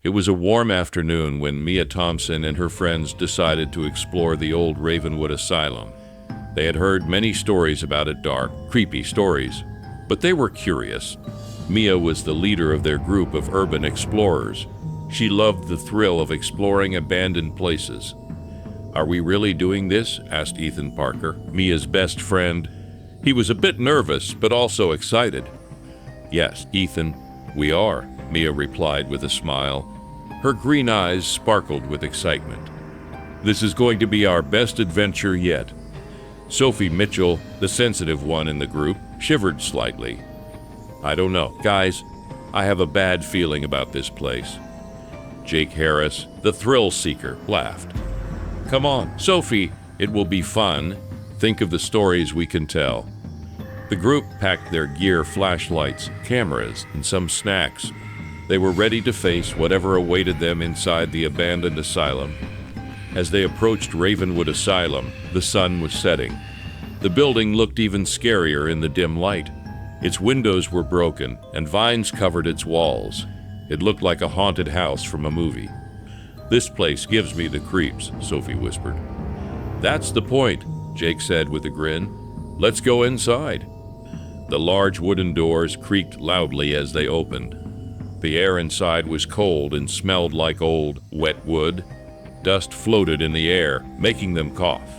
It was a warm afternoon when Mia Thompson and her friends decided to explore the old Ravenwood Asylum. They had heard many stories about it, dark, creepy stories, but they were curious. Mia was the leader of their group of urban explorers. She loved the thrill of exploring abandoned places. "Are we really doing this?" asked Ethan Parker, Mia's best friend. He was a bit nervous, but also excited. "Yes, Ethan, we are," Mia replied with a smile. Her green eyes sparkled with excitement. "This is going to be our best adventure yet." Sophie Mitchell, the sensitive one in the group, shivered slightly. "I don't know. Guys, I have a bad feeling about this place." Jake Harris, the thrill seeker, laughed. "Come on, Sophie, it will be fun. Think of the stories we can tell." The group packed their gear, flashlights, cameras, and some snacks. They were ready to face whatever awaited them inside the abandoned asylum. As they approached Ravenwood Asylum, the sun was setting. The building looked even scarier in the dim light. Its windows were broken, and vines covered its walls. It looked like a haunted house from a movie. "This place gives me the creeps," Sophie whispered. "That's the point," Jake said with a grin. "Let's go inside." The large wooden doors creaked loudly as they opened. The air inside was cold and smelled like old, wet wood. Dust floated in the air, making them cough.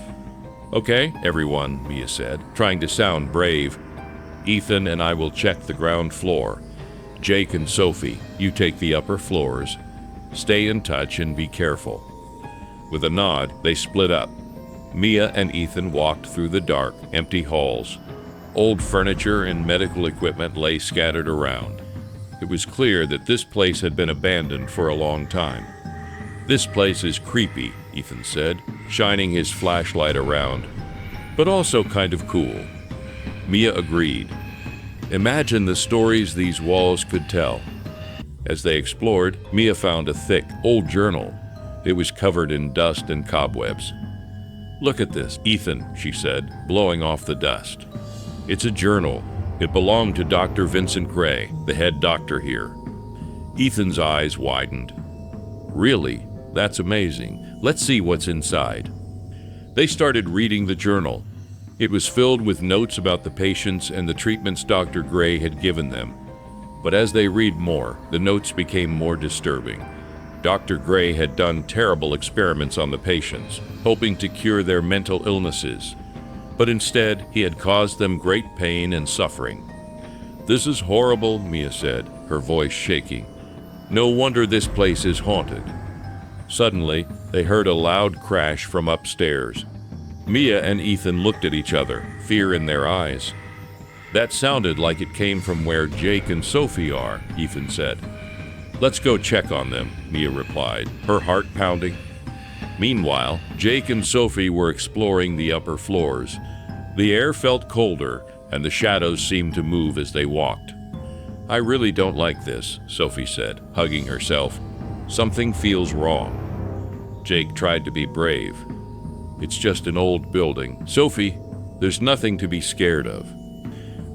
"Okay, everyone," Mia said, trying to sound brave. "Ethan and I will check the ground floor. Jake and Sophie, you take the upper floors. Stay in touch and be careful." With a nod, they split up. Mia and Ethan walked through the dark, empty halls. Old furniture and medical equipment lay scattered around. It was clear that this place had been abandoned for a long time. "This place is creepy," Ethan said, shining his flashlight around, "but also kind of cool." Mia agreed. Imagine the stories these walls could tell. As they explored, Mia found a thick, old journal. It was covered in dust and cobwebs. "Look at this, Ethan," she said, blowing off the dust. "It's a journal. It belonged to Dr. Vincent Gray, the head doctor here." Ethan's eyes widened. "Really? That's amazing. Let's see what's inside." They started reading the journal. It was filled with notes about the patients and the treatments Dr. Gray had given them. But as they read more, the notes became more disturbing. Dr. Gray had done terrible experiments on the patients, hoping to cure their mental illnesses. But instead, he had caused them great pain and suffering. "This is horrible," Mia said, her voice shaking. "No wonder this place is haunted." Suddenly, they heard a loud crash from upstairs. Mia and Ethan looked at each other, fear in their eyes. "That sounded like it came from where Jake and Sophie are," Ethan said. "Let's go check on them," Mia replied, her heart pounding. Meanwhile, Jake and Sophie were exploring the upper floors. The air felt colder, and the shadows seemed to move as they walked. "I really don't like this," Sophie said, hugging herself. "Something feels wrong." Jake tried to be brave. "It's just an old building. Sophie, there's nothing to be scared of."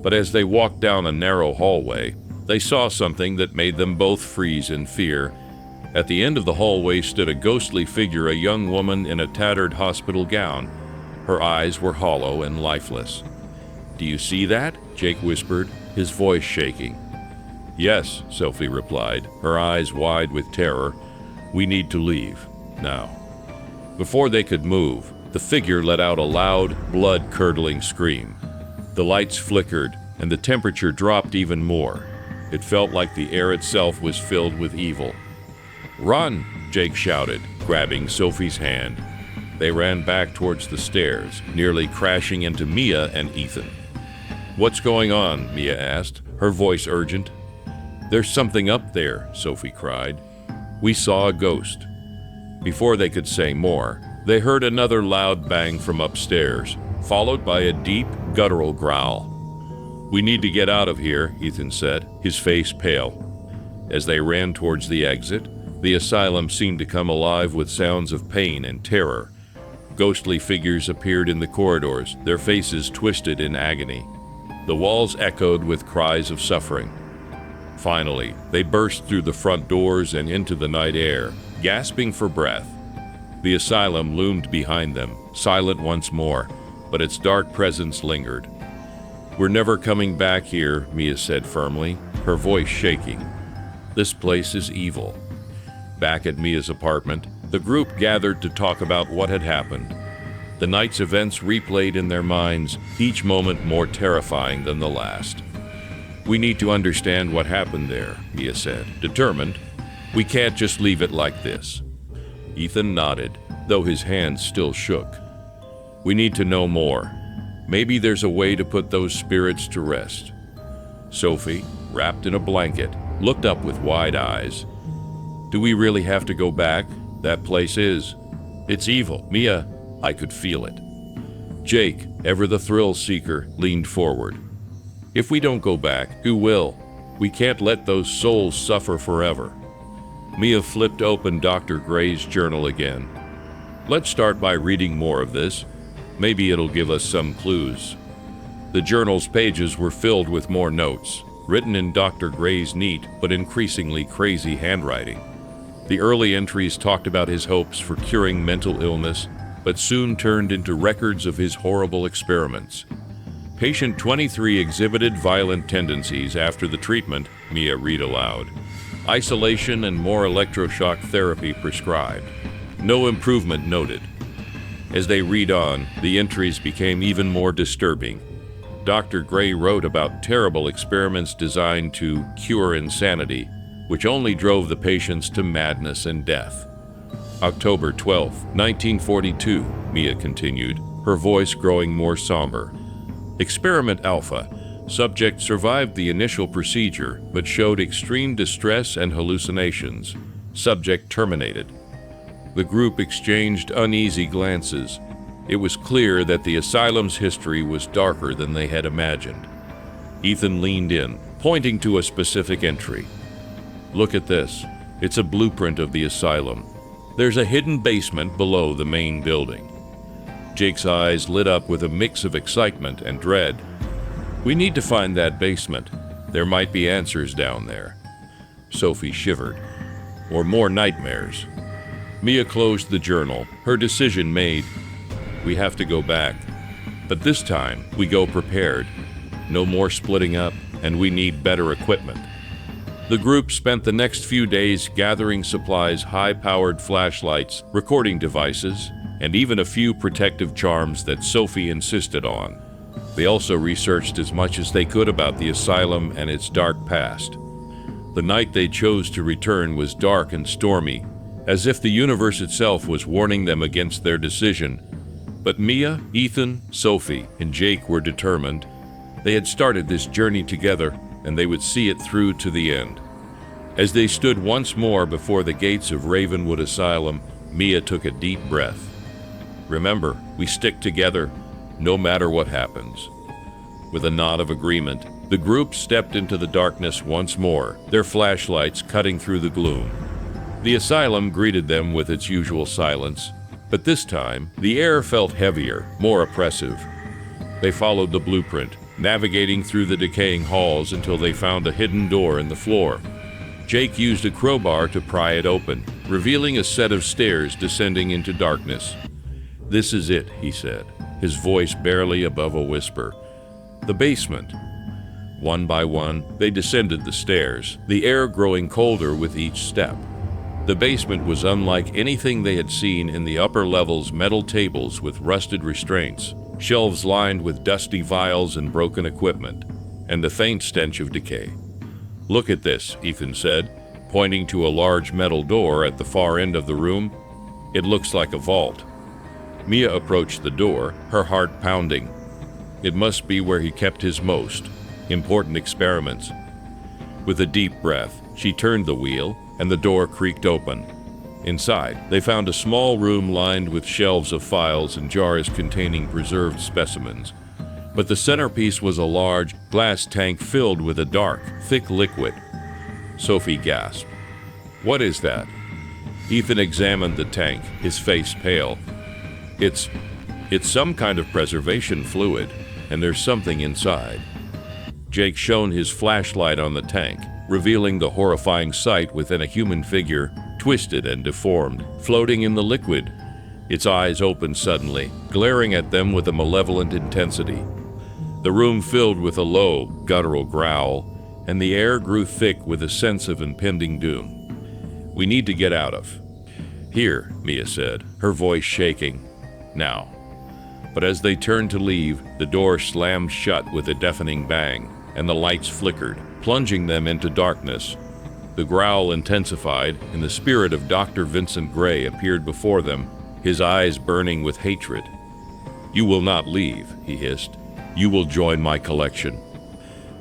But as they walked down a narrow hallway, they saw something that made them both freeze in fear. At the end of the hallway stood a ghostly figure, a young woman in a tattered hospital gown. Her eyes were hollow and lifeless. "Do you see that?" Jake whispered, his voice shaking. "Yes," Sophie replied, her eyes wide with terror. "We need to leave, now." Before they could move, the figure let out a loud, blood-curdling scream. The lights flickered, and the temperature dropped even more. It felt like the air itself was filled with evil. "Run!" Jake shouted, grabbing Sophie's hand. They ran back towards the stairs, nearly crashing into Mia and Ethan. "What's going on?" Mia asked, her voice urgent. "There's something up there," Sophie cried. "We saw a ghost." Before they could say more, they heard another loud bang from upstairs, followed by a deep, guttural growl. "We need to get out of here," Ethan said, his face pale. As they ran towards the exit, the asylum seemed to come alive with sounds of pain and terror. Ghostly figures appeared in the corridors, their faces twisted in agony. The walls echoed with cries of suffering. Finally, they burst through the front doors and into the night air, gasping for breath. The asylum loomed behind them, silent once more, but its dark presence lingered. "We're never coming back here," Mia said firmly, her voice shaking. "This place is evil." Back at Mia's apartment, the group gathered to talk about what had happened. The night's events replayed in their minds, each moment more terrifying than the last. "We need to understand what happened there," Mia said, determined. "We can't just leave it like this." Ethan nodded, though his hands still shook. "We need to know more. Maybe there's a way to put those spirits to rest." Sophie, wrapped in a blanket, looked up with wide eyes. "Do we really have to go back? That place is. It's evil, Mia. I could feel it." Jake, ever the thrill seeker, leaned forward. "If we don't go back, who will? We can't let those souls suffer forever." Mia flipped open Dr. Gray's journal again. "Let's start by reading more of this. Maybe it'll give us some clues." The journal's pages were filled with more notes, written in Dr. Gray's neat but increasingly crazy handwriting. The early entries talked about his hopes for curing mental illness, but soon turned into records of his horrible experiments. "Patient 23 exhibited violent tendencies after the treatment," Mia read aloud. "Isolation and more electroshock therapy prescribed. No improvement noted." As they read on, the entries became even more disturbing. Dr. Gray wrote about terrible experiments designed to cure insanity, which only drove the patients to madness and death. "October 12, 1942, Mia continued, her voice growing more somber. "Experiment Alpha. Subject survived the initial procedure, but showed extreme distress and hallucinations. Subject terminated." The group exchanged uneasy glances. It was clear that the asylum's history was darker than they had imagined. Ethan leaned in, pointing to a specific entry. "Look at this. It's a blueprint of the asylum. There's a hidden basement below the main building." Jake's eyes lit up with a mix of excitement and dread. "We need to find that basement. There might be answers down there." Sophie shivered. "Or more nightmares." Mia closed the journal, her decision made. "We have to go back. But this time, we go prepared. No more splitting up, and we need better equipment." The group spent the next few days gathering supplies, high-powered flashlights, recording devices, and even a few protective charms that Sophie insisted on. They also researched as much as they could about the asylum and its dark past. The night they chose to return was dark and stormy, as if the universe itself was warning them against their decision. But Mia, Ethan, Sophie, and Jake were determined. They had started this journey together, and they would see it through to the end. As they stood once more before the gates of Ravenwood Asylum, Mia took a deep breath. "Remember, we stick together, no matter what happens." With a nod of agreement, the group stepped into the darkness once more, their flashlights cutting through the gloom. The asylum greeted them with its usual silence, but this time, the air felt heavier, more oppressive. They followed the blueprint, navigating through the decaying halls until they found a hidden door in the floor. Jake used a crowbar to pry it open, revealing a set of stairs descending into darkness. "This is it," he said, his voice barely above a whisper. "The basement." One by one, they descended the stairs, the air growing colder with each step. The basement was unlike anything they had seen in the upper levels: metal tables with rusted restraints, shelves lined with dusty vials and broken equipment, and a faint stench of decay. "Look at this," Ethan said, pointing to a large metal door at the far end of the room. "It looks like a vault." Mia approached the door, her heart pounding. It must be where he kept his most important experiments. With a deep breath, she turned the wheel, and the door creaked open. Inside, they found a small room lined with shelves of files and jars containing preserved specimens. But the centerpiece was a large glass tank filled with a dark, thick liquid. Sophie gasped. "What is that?" Ethan examined the tank, his face pale. It's some kind of preservation fluid, and there's something inside." Jake shone his flashlight on the tank, revealing the horrifying sight within a human figure, twisted and deformed, floating in the liquid. Its eyes opened suddenly, glaring at them with a malevolent intensity. The room filled with a low, guttural growl, and the air grew thick with a sense of impending doom. "We need to get out of here," Mia said, her voice shaking. "Now." But as they turned to leave, the door slammed shut with a deafening bang, and the lights flickered, plunging them into darkness. The growl intensified, and the spirit of Dr. Vincent Gray appeared before them, his eyes burning with hatred. "You will not leave," he hissed. "You will join my collection."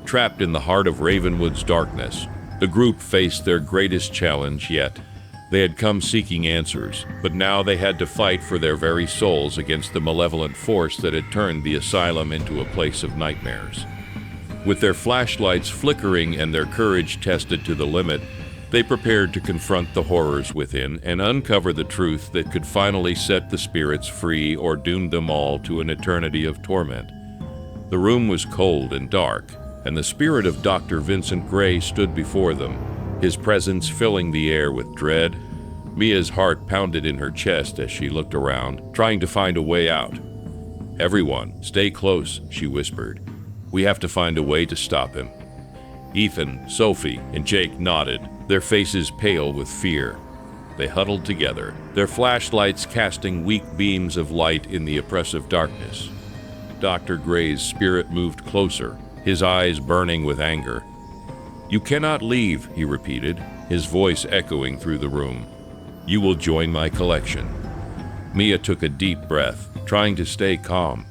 Trapped in the heart of Ravenwood's darkness, the group faced their greatest challenge yet. They had come seeking answers, but now they had to fight for their very souls against the malevolent force that had turned the asylum into a place of nightmares. With their flashlights flickering and their courage tested to the limit, they prepared to confront the horrors within and uncover the truth that could finally set the spirits free or doom them all to an eternity of torment. The room was cold and dark, and the spirit of Dr. Vincent Gray stood before them, his presence filling the air with dread. Mia's heart pounded in her chest as she looked around, trying to find a way out. "Everyone, stay close," she whispered. "We have to find a way to stop him." Ethan, Sophie, and Jake nodded, their faces pale with fear. They huddled together, their flashlights casting weak beams of light in the oppressive darkness. Dr. Gray's spirit moved closer, his eyes burning with anger. "You cannot leave," he repeated, his voice echoing through the room. "You will join my collection." Mia took a deep breath, trying to stay calm.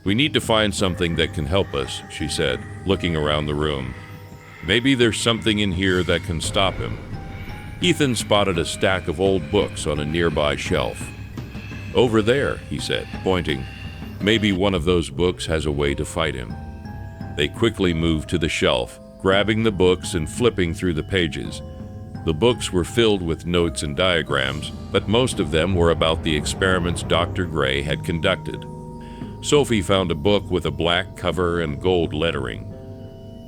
"We need to find something that can help us," she said, looking around the room. "Maybe there's something in here that can stop him." Ethan spotted a stack of old books on a nearby shelf. "Over there," he said, pointing. "Maybe one of those books has a way to fight him." They quickly moved to the shelf, grabbing the books and flipping through the pages. The books were filled with notes and diagrams, but most of them were about the experiments Dr. Gray had conducted. Sophie found a book with a black cover and gold lettering.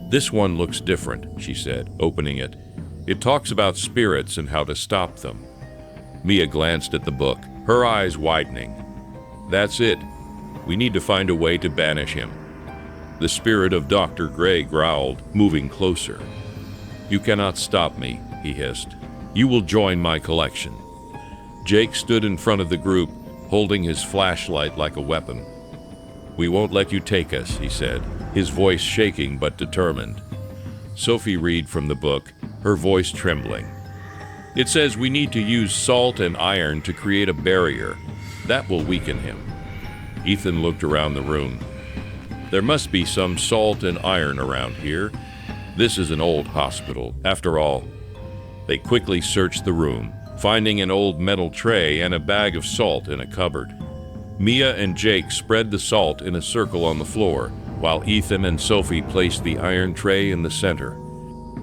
"This one looks different," she said, opening it. "It talks about spirits and how to stop them." Mia glanced at the book, her eyes widening. "That's it. We need to find a way to banish him." The spirit of Dr. Gray growled, moving closer. "You cannot stop me," he hissed. "You will join my collection." Jake stood in front of the group, holding his flashlight like a weapon. "We won't let you take us," he said, his voice shaking but determined. Sophie read from the book, her voice trembling. "It says we need to use salt and iron to create a barrier. That will weaken him." Ethan looked around the room. "There must be some salt and iron around here. This is an old hospital, after all." They quickly searched the room, finding an old metal tray and a bag of salt in a cupboard. Mia and Jake spread the salt in a circle on the floor, while Ethan and Sophie placed the iron tray in the center.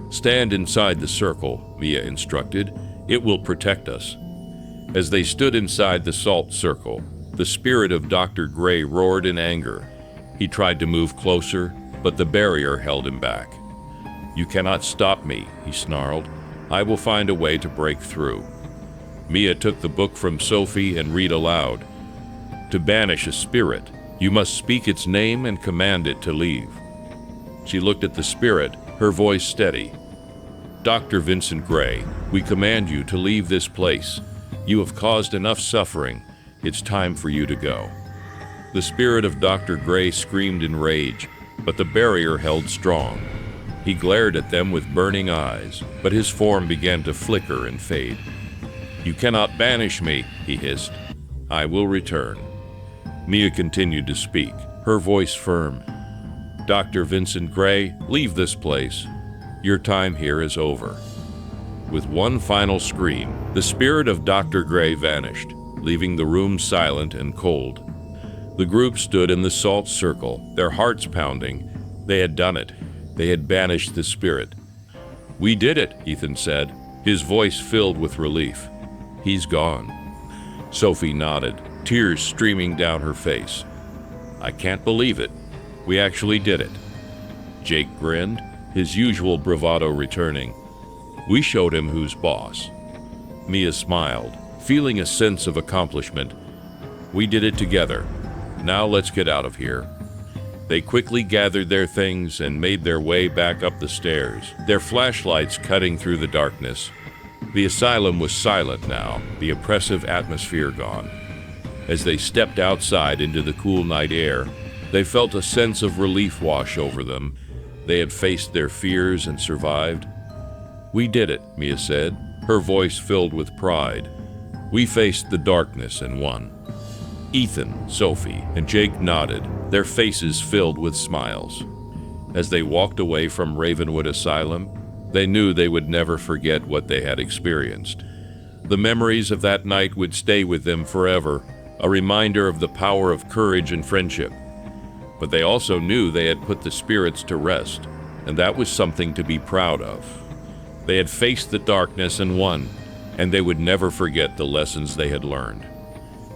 "Stand inside the circle," Mia instructed. "It will protect us." As they stood inside the salt circle, the spirit of Dr. Gray roared in anger. He tried to move closer, but the barrier held him back. "You cannot stop me," he snarled. "I will find a way to break through." Mia took the book from Sophie and read aloud. "To banish a spirit, you must speak its name and command it to leave." She looked at the spirit, her voice steady. "Dr. Vincent Gray, we command you to leave this place. You have caused enough suffering. It's time for you to go." The spirit of Dr. Gray screamed in rage, but the barrier held strong. He glared at them with burning eyes, but his form began to flicker and fade. "You cannot banish me," he hissed. "I will return." Mia continued to speak, her voice firm. "Dr. Vincent Gray, leave this place. Your time here is over." With one final scream, the spirit of Dr. Gray vanished, leaving the room silent and cold. The group stood in the salt circle, their hearts pounding. They had done it. They had banished the spirit. "We did it," Ethan said, his voice filled with relief. "He's gone." Sophie nodded, tears streaming down her face. "I can't believe it. We actually did it." Jake grinned, his usual bravado returning. We showed him who's boss. Mia smiled, feeling a sense of accomplishment. We did it together. Now let's get out of here. They quickly gathered their things and made their way back up the stairs, their flashlights cutting through the darkness. The asylum was silent now, the oppressive atmosphere gone. As they stepped outside into the cool night air, they felt a sense of relief wash over them. They had faced their fears and survived. We did it, Mia said, her voice filled with pride. We faced the darkness and won. Ethan, Sophie, and Jake nodded, their faces filled with smiles. As they walked away from Ravenwood Asylum, they knew they would never forget what they had experienced. The memories of that night would stay with them forever, a reminder of the power of courage and friendship. But they also knew they had put the spirits to rest, and that was something to be proud of. They had faced the darkness and won, and they would never forget the lessons they had learned.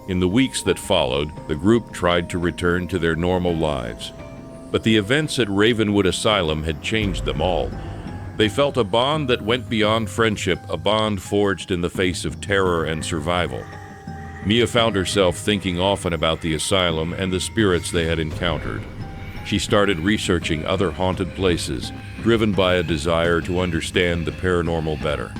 In the weeks that followed, the group tried to return to their normal lives. But the events at Ravenwood Asylum had changed them all. They felt a bond that went beyond friendship, a bond forged in the face of terror and survival. Mia found herself thinking often about the asylum and the spirits they had encountered. She started researching other haunted places, driven by a desire to understand the paranormal better.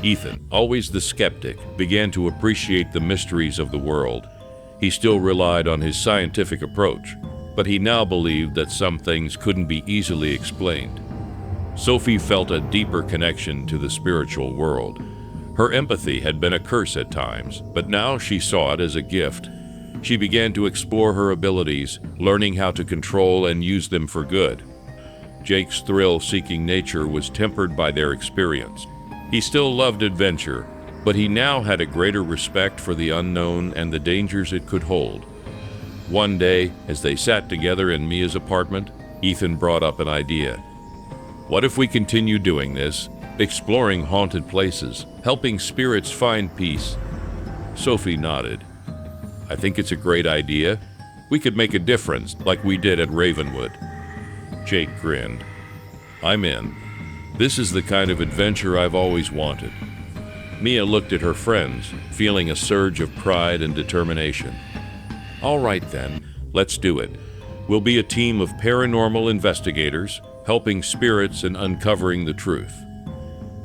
Ethan, always the skeptic, began to appreciate the mysteries of the world. He still relied on his scientific approach, but he now believed that some things couldn't be easily explained. Sophie felt a deeper connection to the spiritual world. Her empathy had been a curse at times, but now she saw it as a gift. She began to explore her abilities, learning how to control and use them for good. Jake's thrill-seeking nature was tempered by their experience. He still loved adventure, but he now had a greater respect for the unknown and the dangers it could hold. One day, as they sat together in Mia's apartment, Ethan brought up an idea. What if we continue doing this, exploring haunted places, helping spirits find peace? Sophie nodded. I think it's a great idea. We could make a difference, like we did at Ravenwood. Jake grinned. I'm in. This is the kind of adventure I've always wanted. Mia looked at her friends, feeling a surge of pride and determination. All right then, let's do it. We'll be a team of paranormal investigators, helping spirits and uncovering the truth.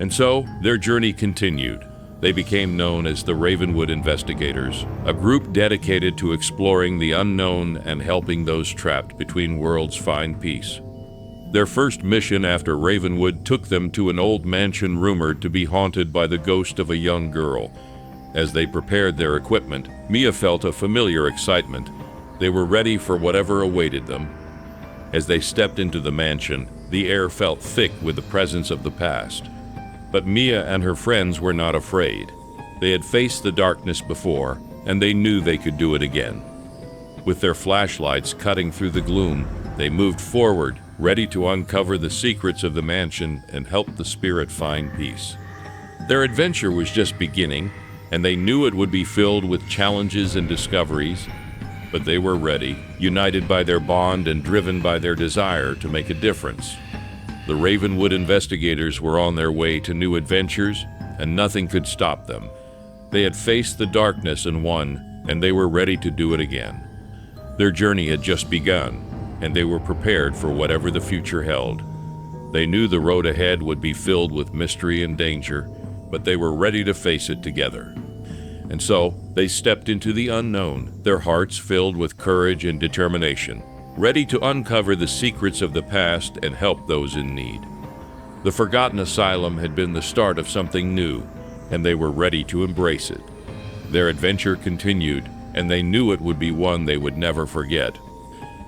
And so, their journey continued. They became known as the Ravenwood Investigators, a group dedicated to exploring the unknown and helping those trapped between worlds find peace. Their first mission after Ravenwood took them to an old mansion rumored to be haunted by the ghost of a young girl. As they prepared their equipment, Mia felt a familiar excitement. They were ready for whatever awaited them. As they stepped into the mansion, the air felt thick with the presence of the past. But Mia and her friends were not afraid. They had faced the darkness before, and they knew they could do it again. With their flashlights cutting through the gloom, they moved forward, ready to uncover the secrets of the mansion and help the spirit find peace. Their adventure was just beginning, and they knew it would be filled with challenges and discoveries, but they were ready, united by their bond and driven by their desire to make a difference. The Ravenwood Investigators were on their way to new adventures, and nothing could stop them. They had faced the darkness and won, and they were ready to do it again. Their journey had just begun, and they were prepared for whatever the future held. They knew the road ahead would be filled with mystery and danger, but they were ready to face it together. And so, they stepped into the unknown, their hearts filled with courage and determination, ready to uncover the secrets of the past and help those in need. The Forgotten Asylum had been the start of something new, and they were ready to embrace it. Their adventure continued, and they knew it would be one they would never forget.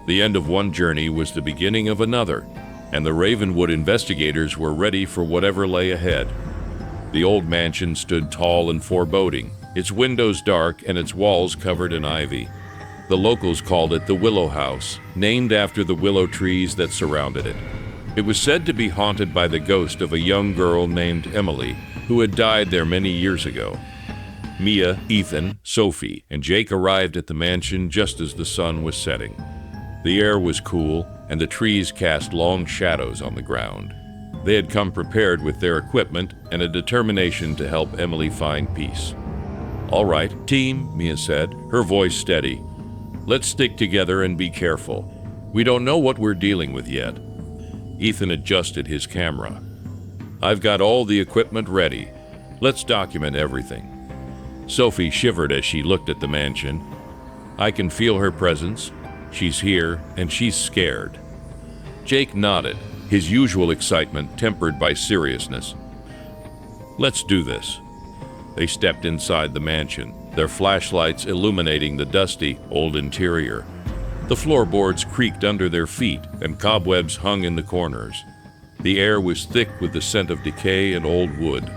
The end of one journey was the beginning of another, and the Ravenwood Investigators were ready for whatever lay ahead. The old mansion stood tall and foreboding, its windows dark and its walls covered in ivy. The locals called it the Willow House, named after the willow trees that surrounded it. It was said to be haunted by the ghost of a young girl named Emily, who had died there many years ago. Mia, Ethan, Sophie, and Jake arrived at the mansion just as the sun was setting. The air was cool, and the trees cast long shadows on the ground. They had come prepared with their equipment and a determination to help Emily find peace. "All right, team," Mia said, her voice steady. "Let's stick together and be careful. We don't know what we're dealing with yet." Ethan adjusted his camera. "I've got all the equipment ready. Let's document everything." Sophie shivered as she looked at the mansion. "I can feel her presence. She's here, and she's scared." Jake nodded, his usual excitement tempered by seriousness. "Let's do this." They stepped inside the mansion, their flashlights illuminating the dusty, old interior. The floorboards creaked under their feet, and cobwebs hung in the corners. The air was thick with the scent of decay and old wood.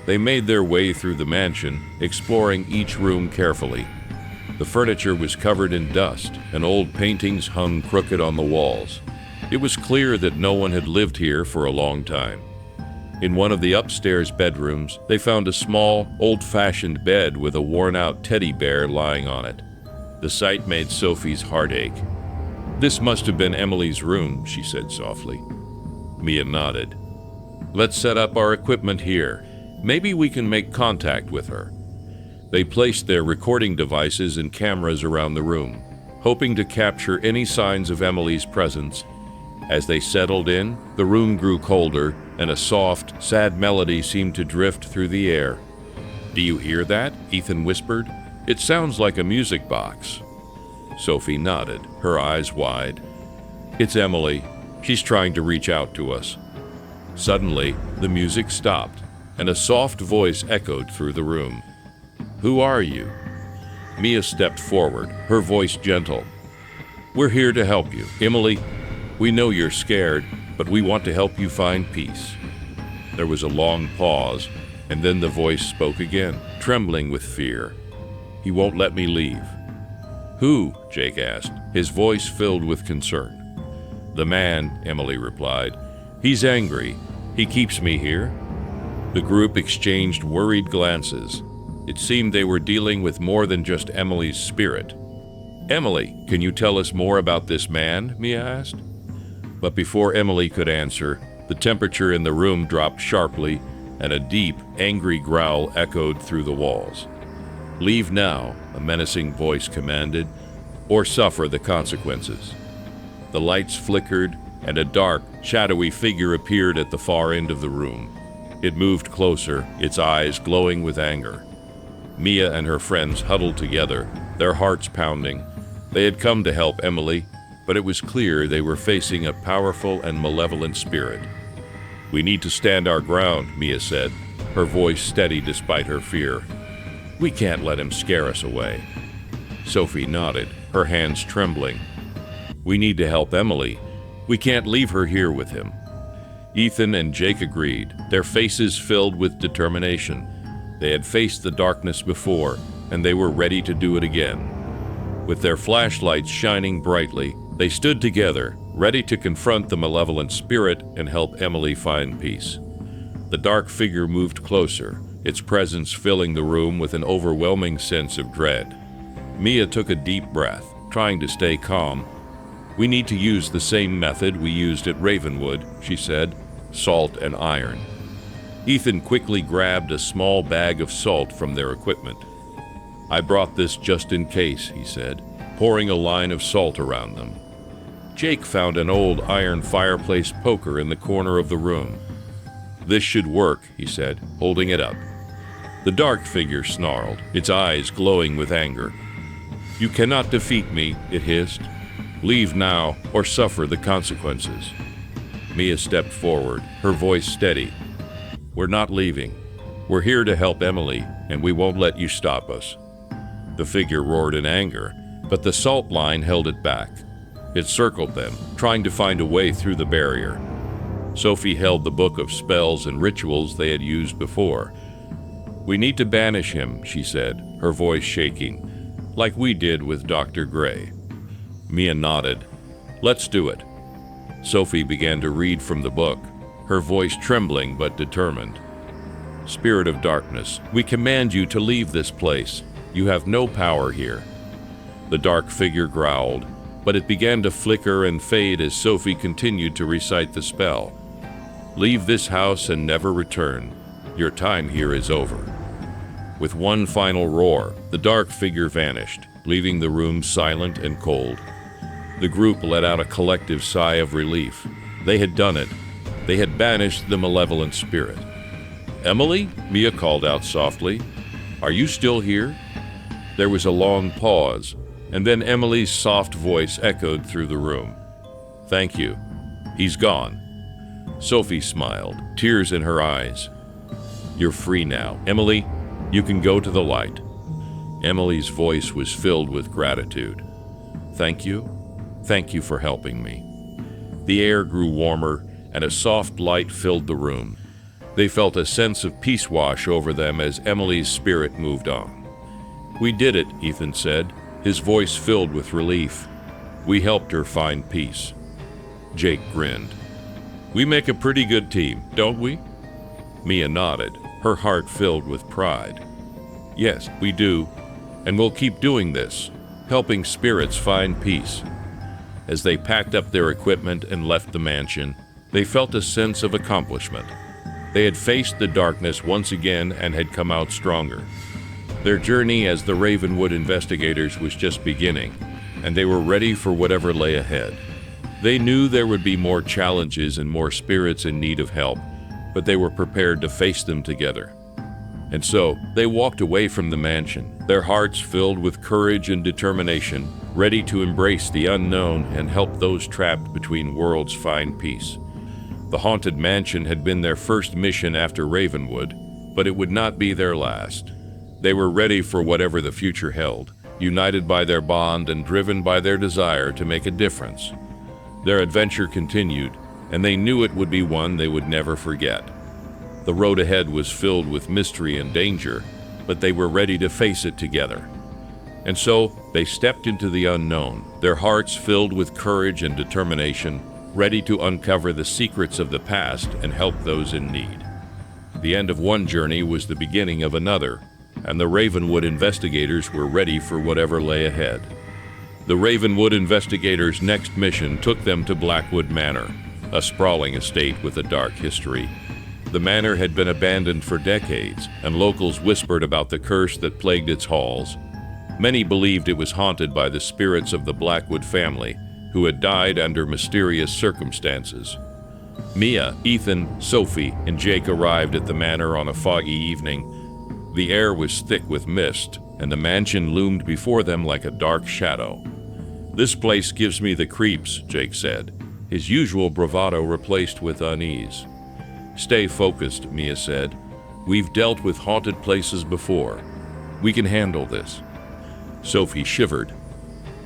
They made their way through the mansion, exploring each room carefully. The furniture was covered in dust, and old paintings hung crooked on the walls. It was clear that no one had lived here for a long time. In one of the upstairs bedrooms, they found a small, old-fashioned bed with a worn-out teddy bear lying on it. The sight made Sophie's heart ache. "This must have been Emily's room," she said softly. Mia nodded. "Let's set up our equipment here. Maybe we can make contact with her." They placed their recording devices and cameras around the room, hoping to capture any signs of Emily's presence. As they settled in, the room grew colder, and a soft, sad melody seemed to drift through the air. "Do you hear that?" Ethan whispered. "It sounds like a music box." Sophie nodded, her eyes wide. "It's Emily. She's trying to reach out to us." Suddenly, the music stopped, and a soft voice echoed through the room. "Who are you?" Mia stepped forward, her voice gentle. "We're here to help you, Emily. We know you're scared, but we want to help you find peace." There was a long pause, and then the voice spoke again, trembling with fear. "He won't let me leave." "Who?" Jake asked, his voice filled with concern. "The man," Emily replied. "He's angry. He keeps me here." The group exchanged worried glances. It seemed they were dealing with more than just Emily's spirit. "Emily, can you tell us more about this man?" Mia asked. But before Emily could answer, the temperature in the room dropped sharply, and a deep, angry growl echoed through the walls. "Leave now," a menacing voice commanded, "or suffer the consequences." The lights flickered, and a dark, shadowy figure appeared at the far end of the room. It moved closer, its eyes glowing with anger. Mia and her friends huddled together, their hearts pounding. They had come to help Emily, but it was clear they were facing a powerful and malevolent spirit. "We need to stand our ground," Mia said, her voice steady despite her fear. "We can't let him scare us away." Sophie nodded, her hands trembling. "We need to help Emily. We can't leave her here with him." Ethan and Jake agreed, their faces filled with determination. They had faced the darkness before, and they were ready to do it again. With their flashlights shining brightly, they stood together, ready to confront the malevolent spirit and help Emily find peace. The dark figure moved closer, its presence filling the room with an overwhelming sense of dread. Mia took a deep breath, trying to stay calm. "We need to use the same method we used at Ravenwood," she said, "salt and iron." Ethan quickly grabbed a small bag of salt from their equipment. "I brought this just in case," he said, pouring a line of salt around them. Jake found an old iron fireplace poker in the corner of the room. "This should work," he said, holding it up. The dark figure snarled, its eyes glowing with anger. "You cannot defeat me," it hissed. "Leave now or suffer the consequences." Mia stepped forward, her voice steady. "We're not leaving. We're here to help Emily, and we won't let you stop us." The figure roared in anger, but the salt line held it back. It circled them, trying to find a way through the barrier. Sophie held the book of spells and rituals they had used before. "We need to banish him," she said, her voice shaking, "like we did with Dr. Gray." Mia nodded. "Let's do it." Sophie began to read from the book, her voice trembling but determined. "Spirit of darkness, we command you to leave this place. You have no power here." The dark figure growled, but it began to flicker and fade as Sophie continued to recite the spell. "Leave this house and never return. Your time here is over." With one final roar, the dark figure vanished, leaving the room silent and cold. The group let out a collective sigh of relief. They had done it. They had banished the malevolent spirit. "Emily?" Mia called out softly. "Are you still here?" There was a long pause, and then Emily's soft voice echoed through the room. "Thank you. He's gone." Sophie smiled, tears in her eyes. "You're free now. Emily, you can go to the light." Emily's voice was filled with gratitude. "Thank you. Thank you for helping me." The air grew warmer, and a soft light filled the room. They felt a sense of peace wash over them as Emily's spirit moved on. "We did it," Ethan said, his voice filled with relief. "We helped her find peace." Jake grinned. "We make a pretty good team, don't we?" Mia nodded, her heart filled with pride. "Yes, we do, and we'll keep doing this, helping spirits find peace." As they packed up their equipment and left the mansion, they felt a sense of accomplishment. They had faced the darkness once again and had come out stronger. Their journey as the Ravenwood investigators was just beginning, and they were ready for whatever lay ahead. They knew there would be more challenges and more spirits in need of help, but they were prepared to face them together. And so, they walked away from the mansion, their hearts filled with courage and determination, ready to embrace the unknown and help those trapped between worlds find peace. The haunted mansion had been their first mission after Ravenwood, but it would not be their last. They were ready for whatever the future held, united by their bond and driven by their desire to make a difference. Their adventure continued, and they knew it would be one they would never forget. The road ahead was filled with mystery and danger, but they were ready to face it together. And so, they stepped into the unknown, their hearts filled with courage and determination, ready to uncover the secrets of the past and help those in need. The end of one journey was the beginning of another, and the Ravenwood investigators were ready for whatever lay ahead. The Ravenwood investigators' next mission took them to Blackwood Manor, a sprawling estate with a dark history. The manor had been abandoned for decades, and locals whispered about the curse that plagued its halls. Many believed it was haunted by the spirits of the Blackwood family, who had died under mysterious circumstances. Mia, Ethan, Sophie, and Jake arrived at the manor on a foggy evening. The air was thick with mist, and the mansion loomed before them like a dark shadow. "This place gives me the creeps," Jake said, his usual bravado replaced with unease. "Stay focused," Mia said. "We've dealt with haunted places before. We can handle this." Sophie shivered.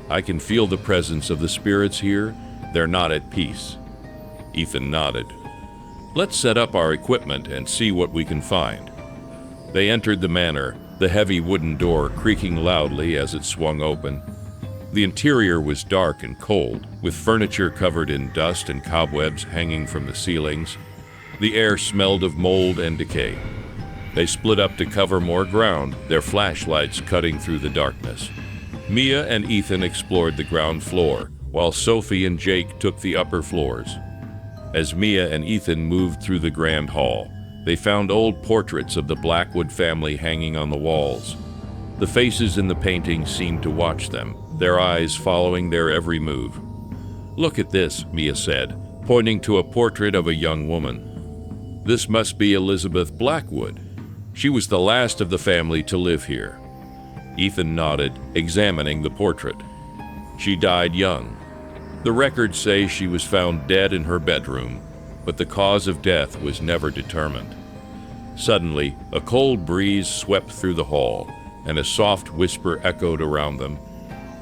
"I can feel the presence of the spirits here. They're not at peace." Ethan nodded. "Let's set up our equipment and see what we can find." They entered the manor, the heavy wooden door creaking loudly as it swung open. The interior was dark and cold, with furniture covered in dust and cobwebs hanging from the ceilings. The air smelled of mold and decay. They split up to cover more ground, their flashlights cutting through the darkness. Mia and Ethan explored the ground floor, while Sophie and Jake took the upper floors. As Mia and Ethan moved through the grand hall, they found old portraits of the Blackwood family hanging on the walls. The faces in the paintings seemed to watch them, their eyes following their every move. "Look at this," Mia said, pointing to a portrait of a young woman. "This must be Elizabeth Blackwood. She was the last of the family to live here." Ethan nodded, examining the portrait. "She died young. The records say she was found dead in her bedroom, but the cause of death was never determined." Suddenly, a cold breeze swept through the hall, and a soft whisper echoed around them.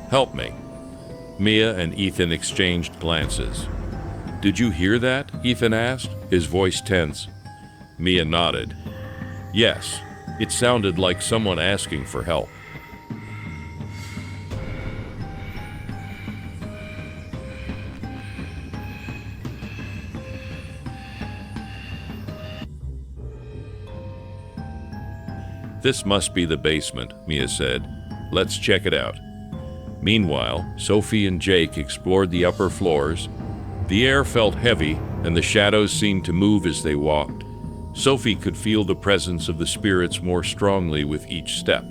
"Help me." Mia and Ethan exchanged glances. "Did you hear that?" Ethan asked, his voice tense. Mia nodded. "Yes, it sounded like someone asking for help." "This must be the basement," Mia said. "Let's check it out." Meanwhile, Sophie and Jake explored the upper floors. The air felt heavy, and the shadows seemed to move as they walked. Sophie could feel the presence of the spirits more strongly with each step.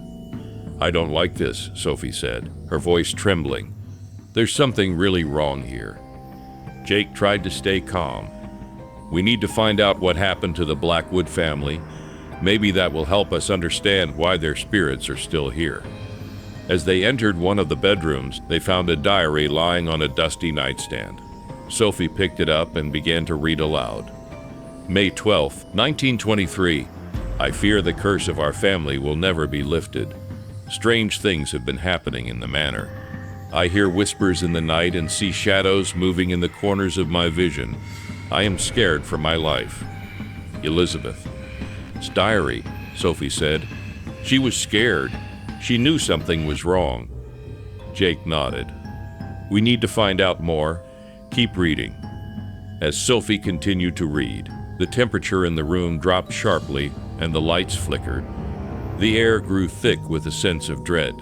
"I don't like this," Sophie said, her voice trembling. "There's something really wrong here." Jake tried to stay calm. "We need to find out what happened to the Blackwood family. Maybe that will help us understand why their spirits are still here." As they entered one of the bedrooms, they found a diary lying on a dusty nightstand. Sophie picked it up and began to read aloud. May 12, 1923. "I fear the curse of our family will never be lifted. Strange things have been happening in the manor. I hear whispers in the night and see shadows moving in the corners of my vision. I am scared for my life. Elizabeth." "It's diary," Sophie said. She was scared. She knew something was wrong. Jake nodded. "We need to find out more. Keep reading." As Sophie continued to read, the temperature in the room dropped sharply and the lights flickered. The air grew thick with a sense of dread.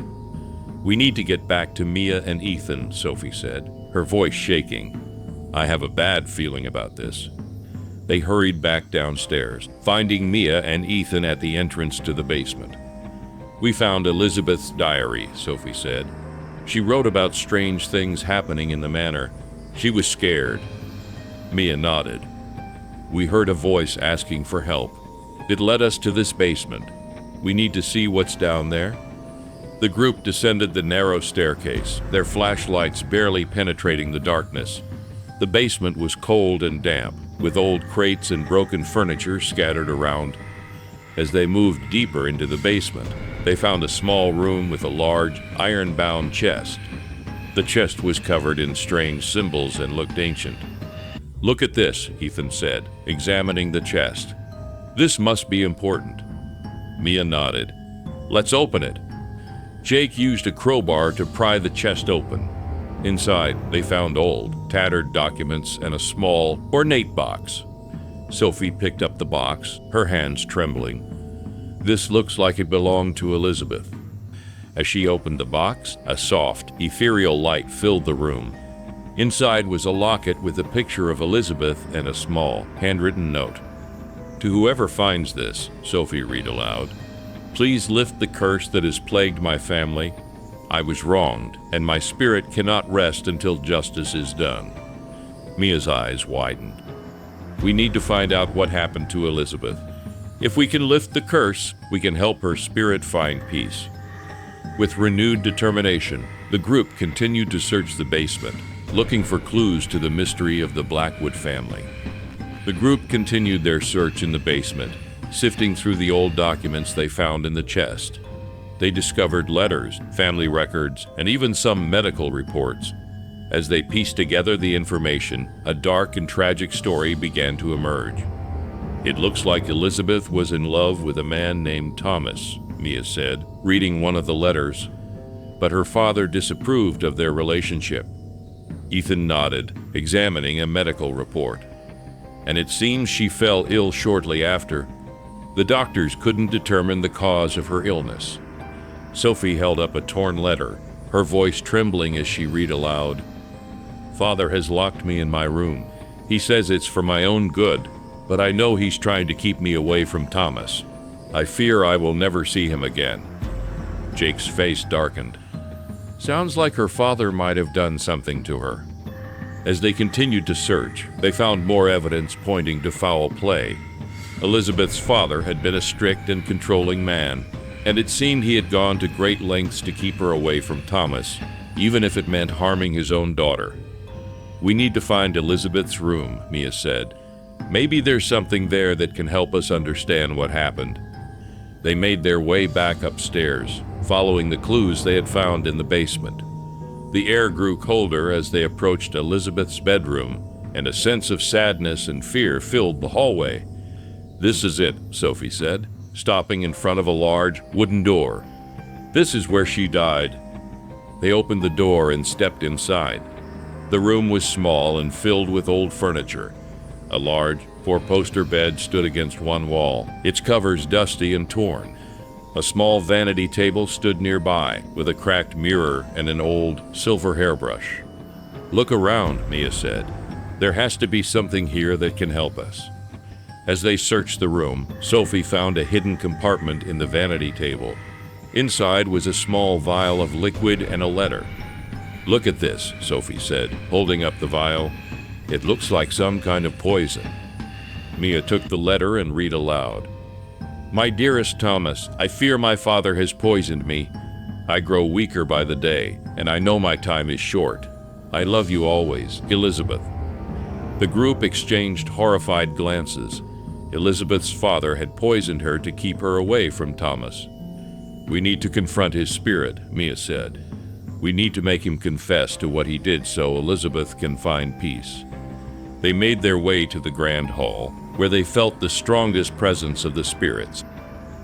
"We need to get back to Mia and Ethan," Sophie said, her voice shaking. "I have a bad feeling about this." They hurried back downstairs, finding Mia and Ethan at the entrance to the basement. "We found Elizabeth's diary," Sophie said. "She wrote about strange things happening in the manor. She was scared." Mia nodded. "We heard a voice asking for help. It led us to this basement. We need to see what's down there." The group descended the narrow staircase, their flashlights barely penetrating the darkness. The basement was cold and damp, with old crates and broken furniture scattered around. As they moved deeper into the basement, they found a small room with a large, iron-bound chest. The chest was covered in strange symbols and looked ancient. "Look at this," Ethan said, examining the chest. "This must be important." Mia nodded. "Let's open it." Jake used a crowbar to pry the chest open. Inside, they found old, tattered documents and a small, ornate box. Sophie picked up the box, her hands trembling. "This looks like it belonged to Elizabeth." As she opened the box, a soft, ethereal light filled the room. Inside was a locket with a picture of Elizabeth and a small, handwritten note. "To whoever finds this," Sophie read aloud, "please lift the curse that has plagued my family. I was wronged, and my spirit cannot rest until justice is done." Mia's eyes widened. "We need to find out what happened to Elizabeth. If we can lift the curse, we can help her spirit find peace." With renewed determination, the group continued to search the basement, looking for clues to the mystery of the Blackwood family. The group continued their search in the basement, sifting through the old documents they found in the chest. They discovered letters, family records, and even some medical reports. As they pieced together the information, a dark and tragic story began to emerge. "It looks like Elizabeth was in love with a man named Thomas," Mia said, reading one of the letters. "But her father disapproved of their relationship." Ethan nodded, examining a medical report. "And it seems she fell ill shortly after. The doctors couldn't determine the cause of her illness." Sophie held up a torn letter, her voice trembling as she read aloud. "Father has locked me in my room. He says it's for my own good, but I know he's trying to keep me away from Thomas. I fear I will never see him again." Jake's face darkened. "Sounds like her father might have done something to her." As they continued to search, they found more evidence pointing to foul play. Elizabeth's father had been a strict and controlling man, and it seemed he had gone to great lengths to keep her away from Thomas, even if it meant harming his own daughter. "We need to find Elizabeth's room," Mia said. "Maybe there's something there that can help us understand what happened." They made their way back upstairs, following the clues they had found in the basement. The air grew colder as they approached Elizabeth's bedroom, and a sense of sadness and fear filled the hallway. "This is it," Sophie said, stopping in front of a large wooden door. "This is where she died." They opened the door and stepped inside. The room was small and filled with old furniture. A large, four-poster bed stood against one wall, its covers dusty and torn. A small vanity table stood nearby, with a cracked mirror and an old silver hairbrush. "Look around," Mia said. "There has to be something here that can help us." As they searched the room, Sophie found a hidden compartment in the vanity table. Inside was a small vial of liquid and a letter. "Look at this," Sophie said, holding up the vial. "It looks like some kind of poison." Mia took the letter and read aloud. "My dearest Thomas, I fear my father has poisoned me. I grow weaker by the day, and I know my time is short. I love you always, Elizabeth." The group exchanged horrified glances. Elizabeth's father had poisoned her to keep her away from Thomas. "We need to confront his spirit," Mia said. "We need to make him confess to what he did so Elizabeth can find peace." They made their way to the grand hall, where they felt the strongest presence of the spirits.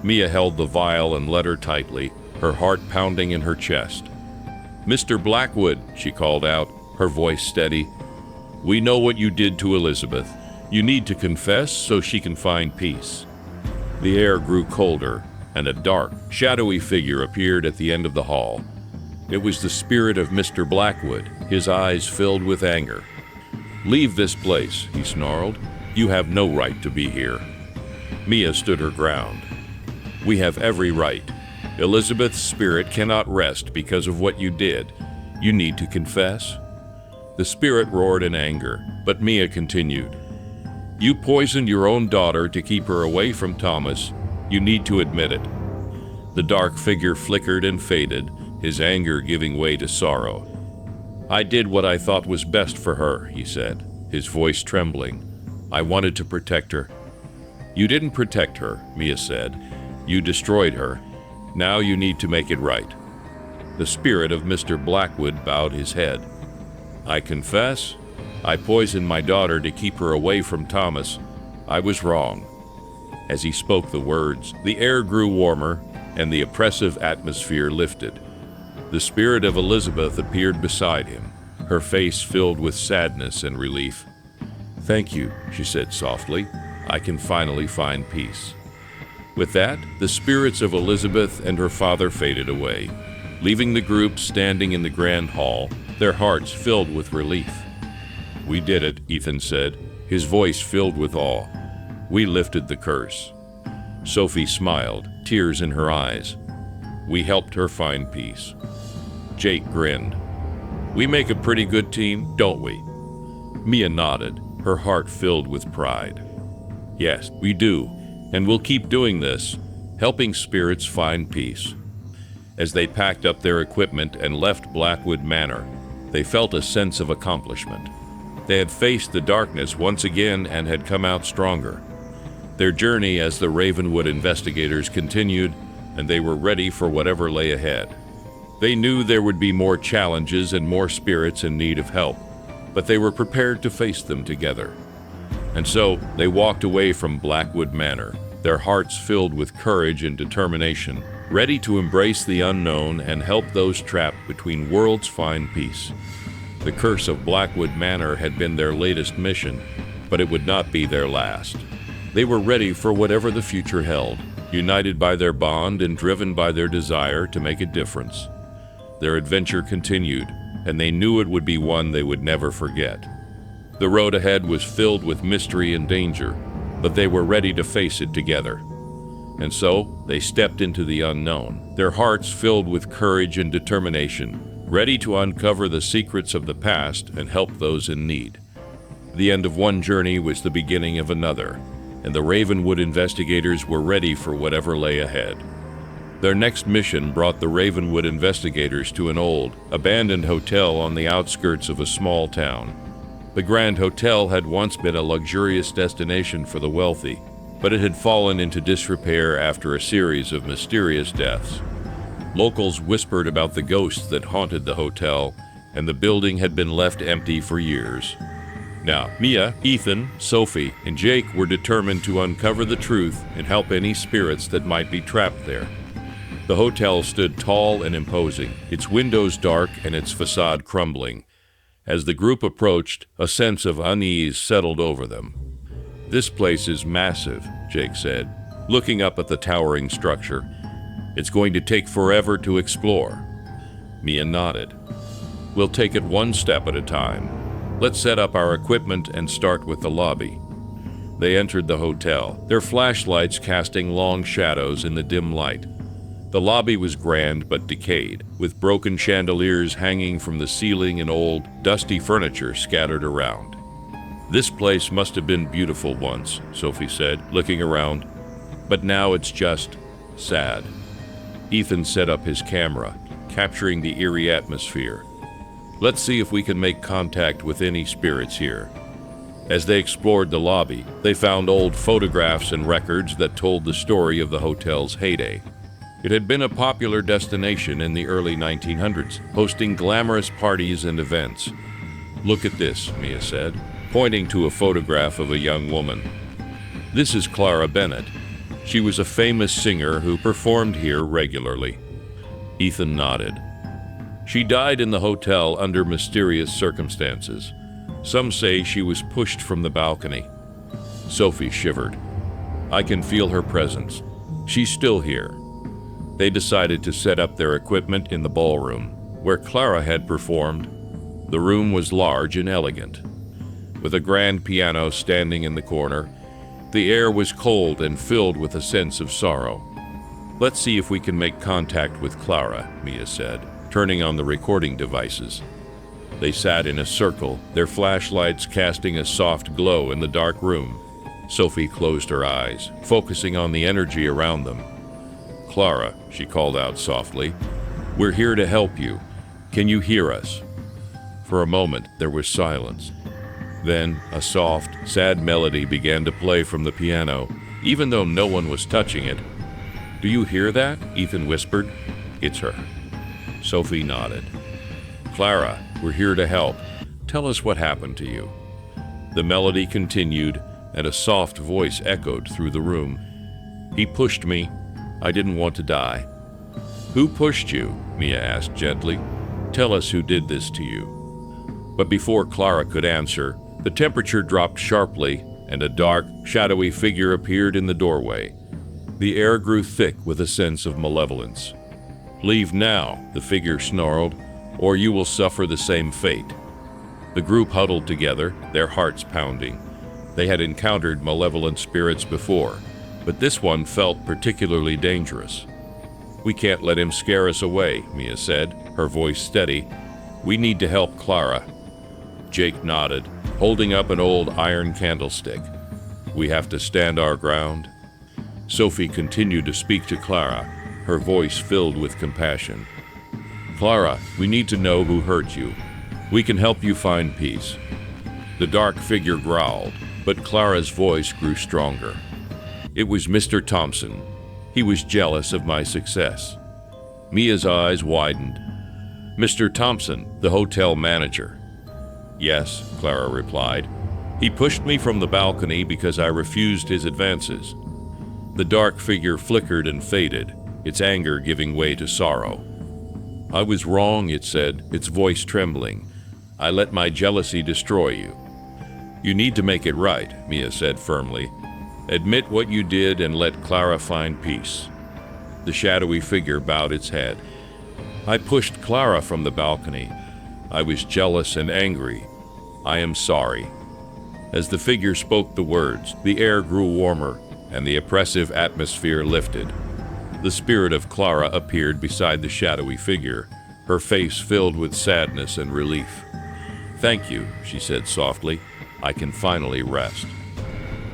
Mia held the vial and letter tightly, her heart pounding in her chest. "Mr. Blackwood," she called out, her voice steady. "We know what you did to Elizabeth. You need to confess so she can find peace." The air grew colder, and a dark, shadowy figure appeared at the end of the hall. It was the spirit of Mr. Blackwood, his eyes filled with anger. "Leave this place," he snarled. "You have no right to be here." Mia stood her ground. "We have every right. Elizabeth's spirit cannot rest because of what you did. You need to confess." The spirit roared in anger, but Mia continued. "You poisoned your own daughter to keep her away from Thomas. You need to admit it." The dark figure flickered and faded, his anger giving way to sorrow. "I did what I thought was best for her," he said, his voice trembling. "I wanted to protect her." "You didn't protect her," Mia said. "You destroyed her. Now you need to make it right." The spirit of Mr. Blackwood bowed his head. "I confess, I poisoned my daughter to keep her away from Thomas. I was wrong." As he spoke the words, the air grew warmer and the oppressive atmosphere lifted. The spirit of Elizabeth appeared beside him, her face filled with sadness and relief. "Thank you," she said softly. "I can finally find peace." With that, the spirits of Elizabeth and her father faded away, leaving the group standing in the grand hall, their hearts filled with relief. "We did it," Ethan said, his voice filled with awe. "We lifted the curse." Sophie smiled, tears in her eyes. "We helped her find peace." Jake grinned. "We make a pretty good team, don't we?" Mia nodded, her heart filled with pride. "Yes, we do, and we'll keep doing this, helping spirits find peace." As they packed up their equipment and left Blackwood Manor, they felt a sense of accomplishment. They had faced the darkness once again and had come out stronger. Their journey as the Ravenwood investigators continued, and they were ready for whatever lay ahead. They knew there would be more challenges and more spirits in need of help, but they were prepared to face them together. And so they walked away from Blackwood Manor, their hearts filled with courage and determination, ready to embrace the unknown and help those trapped between worlds find peace. The curse of Blackwood Manor had been their latest mission, but it would not be their last. They were ready for whatever the future held, united by their bond and driven by their desire to make a difference. Their adventure continued, and they knew it would be one they would never forget. The road ahead was filled with mystery and danger, but they were ready to face it together. And so they stepped into the unknown, their hearts filled with courage and determination, ready to uncover the secrets of the past and help those in need. The end of one journey was the beginning of another, and the Ravenwood investigators were ready for whatever lay ahead. Their next mission brought the Ravenwood investigators to an old, abandoned hotel on the outskirts of a small town. The Grand Hotel had once been a luxurious destination for the wealthy, but it had fallen into disrepair after a series of mysterious deaths. Locals whispered about the ghosts that haunted the hotel, and the building had been left empty for years. Now, Mia, Ethan, Sophie, and Jake were determined to uncover the truth and help any spirits that might be trapped there. The hotel stood tall and imposing, its windows dark and its facade crumbling. As the group approached, a sense of unease settled over them. "This place is massive," Jake said, looking up at the towering structure. It's going to take forever to explore. Mia nodded. We'll take it one step at a time. Let's set up our equipment and start with the lobby. They entered the hotel, their flashlights casting long shadows in the dim light. The lobby was grand but decayed, with broken chandeliers hanging from the ceiling and old, dusty furniture scattered around. This place must have been beautiful once, Sophie said, looking around. But now it's just sad. Ethan set up his camera, capturing the eerie atmosphere. Let's see if we can make contact with any spirits here. As they explored the lobby, they found old photographs and records that told the story of the hotel's heyday. It had been a popular destination in the early 1900s, hosting glamorous parties and events. Look at this, Mia said, pointing to a photograph of a young woman. This is Clara Bennett. She was a famous singer who performed here regularly. Ethan nodded. She died in the hotel under mysterious circumstances. Some say she was pushed from the balcony. Sophie shivered. I can feel her presence. She's still here. They decided to set up their equipment in the ballroom, where Clara had performed. The room was large and elegant, with a grand piano standing in the corner. The air was cold and filled with a sense of sorrow. Let's see if we can make contact with Clara, Mia said, turning on the recording devices. They sat in a circle, their flashlights casting a soft glow in the dark room. Sophie closed her eyes, focusing on the energy around them. Clara, she called out softly, we're here to help you. Can you hear us? For a moment, there was silence. Then, a soft, sad melody began to play from the piano, even though no one was touching it. Do you hear that? Ethan whispered. It's her. Sophie nodded. Clara, we're here to help. Tell us what happened to you. The melody continued, and a soft voice echoed through the room. He pushed me. I didn't want to die. Who pushed you? Mia asked gently. Tell us who did this to you. But before Clara could answer, the temperature dropped sharply, and a dark, shadowy figure appeared in the doorway. The air grew thick with a sense of malevolence. Leave now, the figure snarled, or you will suffer the same fate. The group huddled together, their hearts pounding. They had encountered malevolent spirits before, but this one felt particularly dangerous. We can't let him scare us away, Mia said, her voice steady. We need to help Clara. Jake nodded, holding up an old iron candlestick. We have to stand our ground. Sophie continued to speak to Clara, her voice filled with compassion. Clara, we need to know who hurt you. We can help you find peace. The dark figure growled, but Clara's voice grew stronger. It was Mr. Thompson. He was jealous of my success. Mia's eyes widened. Mr. Thompson, the hotel manager. Yes, Clara replied. He pushed me from the balcony because I refused his advances. The dark figure flickered and faded, its anger giving way to sorrow. I was wrong, it said, its voice trembling. I let my jealousy destroy you. You need to make it right, Mia said firmly. Admit what you did and let Clara find peace. The shadowy figure bowed its head. I pushed Clara from the balcony. I was jealous and angry. I am sorry. As the figure spoke the words, the air grew warmer and the oppressive atmosphere lifted. The spirit of Clara appeared beside the shadowy figure, her face filled with sadness and relief. Thank you, she said softly. I can finally rest.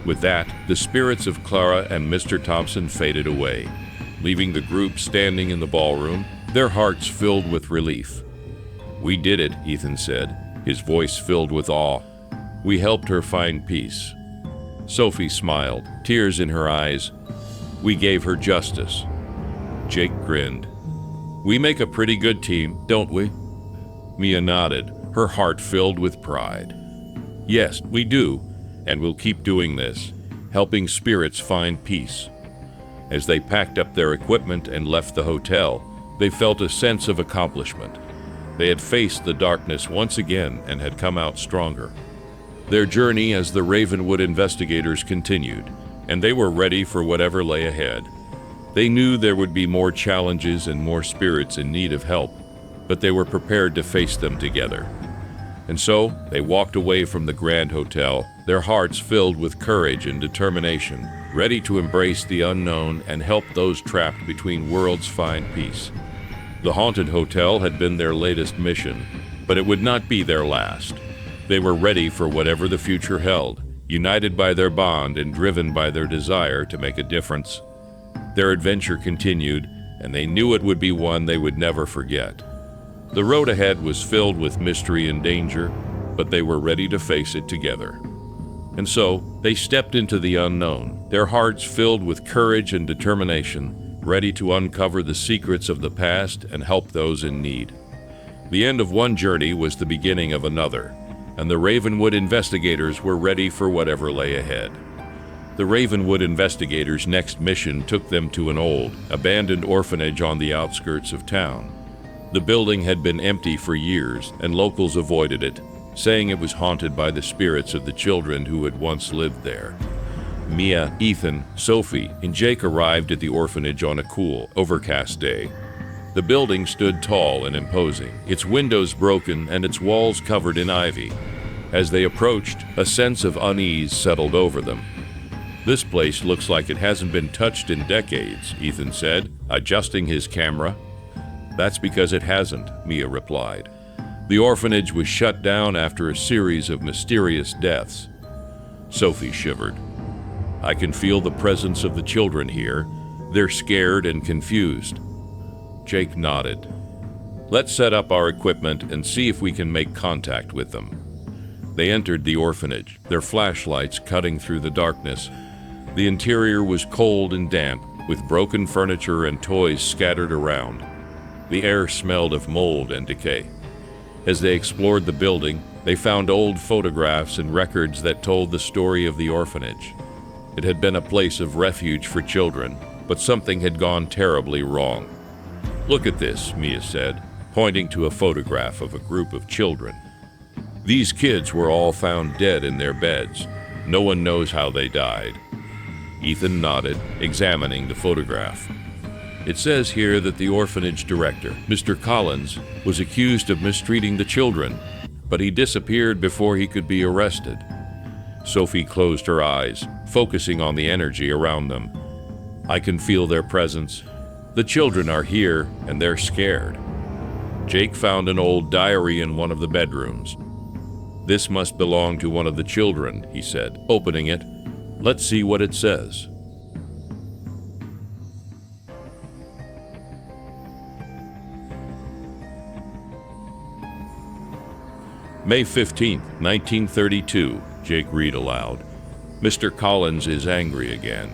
With that, the spirits of Clara and Mr. Thompson faded away, leaving the group standing in the ballroom, their hearts filled with relief. We did it, Ethan said, his voice filled with awe. We helped her find peace. Sophie smiled, tears in her eyes. We gave her justice. Jake grinned. We make a pretty good team, don't we? Mia nodded, her heart filled with pride. Yes, we do, and we'll keep doing this, helping spirits find peace. As they packed up their equipment and left the hotel, they felt a sense of accomplishment. They had faced the darkness once again and had come out stronger. Their journey as the Ravenwood investigators continued, and they were ready for whatever lay ahead. They knew there would be more challenges and more spirits in need of help, but they were prepared to face them together. And so, they walked away from the Grand Hotel, their hearts filled with courage and determination, ready to embrace the unknown and help those trapped between worlds find peace. The haunted hotel had been their latest mission, but it would not be their last. They were ready for whatever the future held, united by their bond and driven by their desire to make a difference. Their adventure continued, and they knew it would be one they would never forget. The road ahead was filled with mystery and danger, but they were ready to face it together. And so, they stepped into the unknown, their hearts filled with courage and determination, ready to uncover the secrets of the past and help those in need. The end of one journey was the beginning of another, and the Ravenwood investigators were ready for whatever lay ahead. The Ravenwood investigators' next mission took them to an old, abandoned orphanage on the outskirts of town. The building had been empty for years, and locals avoided it, saying it was haunted by the spirits of the children who had once lived there. Mia, Ethan, Sophie, and Jake arrived at the orphanage on a cool, overcast day. The building stood tall and imposing, its windows broken and its walls covered in ivy. As they approached, a sense of unease settled over them. "This place looks like it hasn't been touched in decades," Ethan said, adjusting his camera. "That's because it hasn't," Mia replied. "The orphanage was shut down after a series of mysterious deaths." Sophie shivered. "I can feel the presence of the children here. They're scared and confused." Jake nodded. "Let's set up our equipment and see if we can make contact with them." They entered the orphanage, their flashlights cutting through the darkness. The interior was cold and damp, with broken furniture and toys scattered around. The air smelled of mold and decay. As they explored the building, they found old photographs and records that told the story of the orphanage. It had been a place of refuge for children, but something had gone terribly wrong. "Look at this," Mia said, pointing to a photograph of a group of children. "These kids were all found dead in their beds. No one knows how they died." Ethan nodded, examining the photograph. "It says here that the orphanage director, Mr. Collins, was accused of mistreating the children, but he disappeared before he could be arrested." Sophie closed her eyes, focusing on the energy around them. "I can feel their presence. The children are here, and they're scared." Jake found an old diary in one of the bedrooms. "This must belong to one of the children," he said, opening it. "Let's see what it says." May 15, 1932, Jake read aloud. "Mr. Collins is angry again.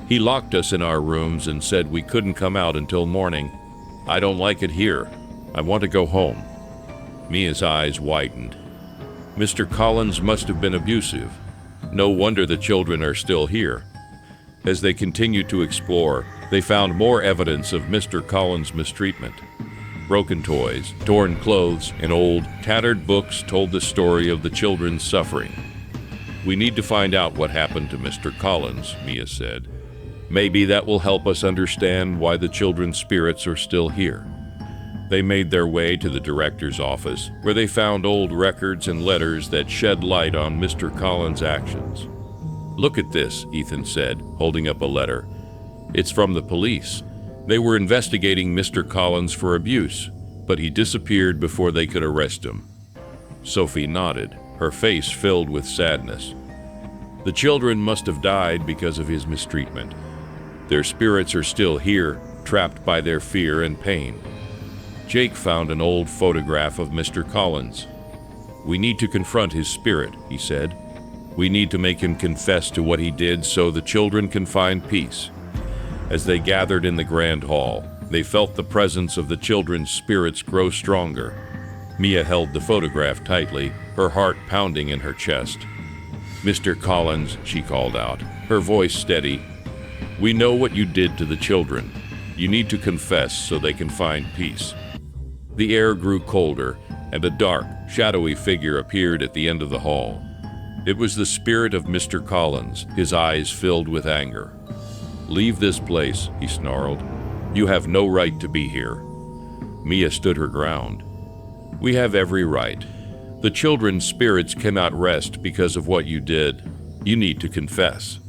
He locked us in our rooms and said we couldn't come out until morning. I don't like it here. I want to go home." Mia's eyes widened. "Mr. Collins must have been abusive. No wonder the children are still here." As they continued to explore, they found more evidence of Mr. Collins' mistreatment. Broken toys, torn clothes, and old, tattered books told the story of the children's suffering. "We need to find out what happened to Mr. Collins," Mia said. "Maybe that will help us understand why the children's spirits are still here." They made their way to the director's office, where they found old records and letters that shed light on Mr. Collins' actions. "Look at this," Ethan said, holding up a letter. "It's from the police. They were investigating Mr. Collins for abuse, but he disappeared before they could arrest him." Sophie nodded, her face filled with sadness. "The children must have died because of his mistreatment. Their spirits are still here, trapped by their fear and pain." Jake found an old photograph of Mr. Collins. "We need to confront his spirit," he said. "We need to make him confess to what he did so the children can find peace." As they gathered in the grand hall, they felt the presence of the children's spirits grow stronger. Mia held the photograph tightly, her heart pounding in her chest. "Mr. Collins," she called out, her voice steady, "we know what you did to the children. You need to confess so they can find peace." The air grew colder, and a dark, shadowy figure appeared at the end of the hall. It was the spirit of Mr. Collins, his eyes filled with anger. "Leave this place," he snarled. "You have no right to be here." Mia stood her ground. "We have every right. The children's spirits cannot rest because of what you did. You need to confess."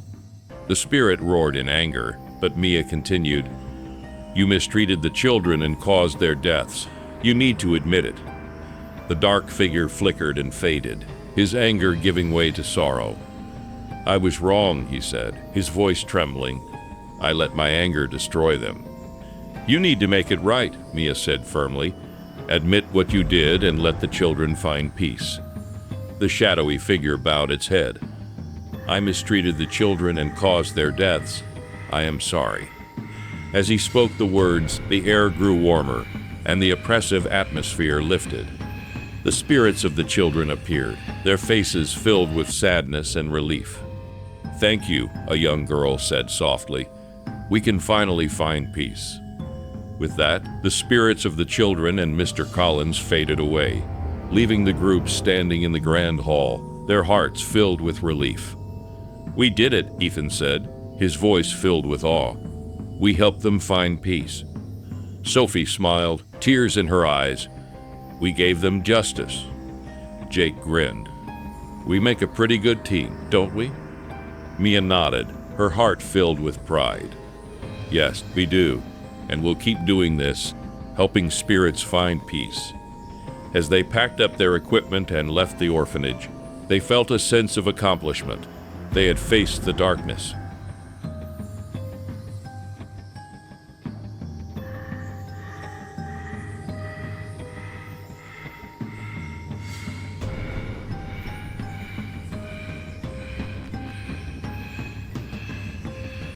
The spirit roared in anger, but Mia continued, "You mistreated the children and caused their deaths. You need to admit it." The dark figure flickered and faded, his anger giving way to sorrow. "I was wrong," he said, his voice trembling. "I let my anger destroy them." "You need to make it right," Mia said firmly. "Admit what you did and let the children find peace." The shadowy figure bowed its head. "I mistreated the children and caused their deaths. I am sorry." As he spoke the words, the air grew warmer, and the oppressive atmosphere lifted. The spirits of the children appeared, their faces filled with sadness and relief. "Thank you," a young girl said softly. "We can finally find peace." With that, the spirits of the children and Mr. Collins faded away, leaving the group standing in the grand hall, their hearts filled with relief. "We did it," Ethan said, his voice filled with awe. "We helped them find peace." Sophie smiled, tears in her eyes. "We gave them justice." Jake grinned. "We make a pretty good team, don't we?" Mia nodded, her heart filled with pride. "Yes, we do, and we'll keep doing this, helping spirits find peace." As they packed up their equipment and left the orphanage, they felt a sense of accomplishment. They had faced the darkness,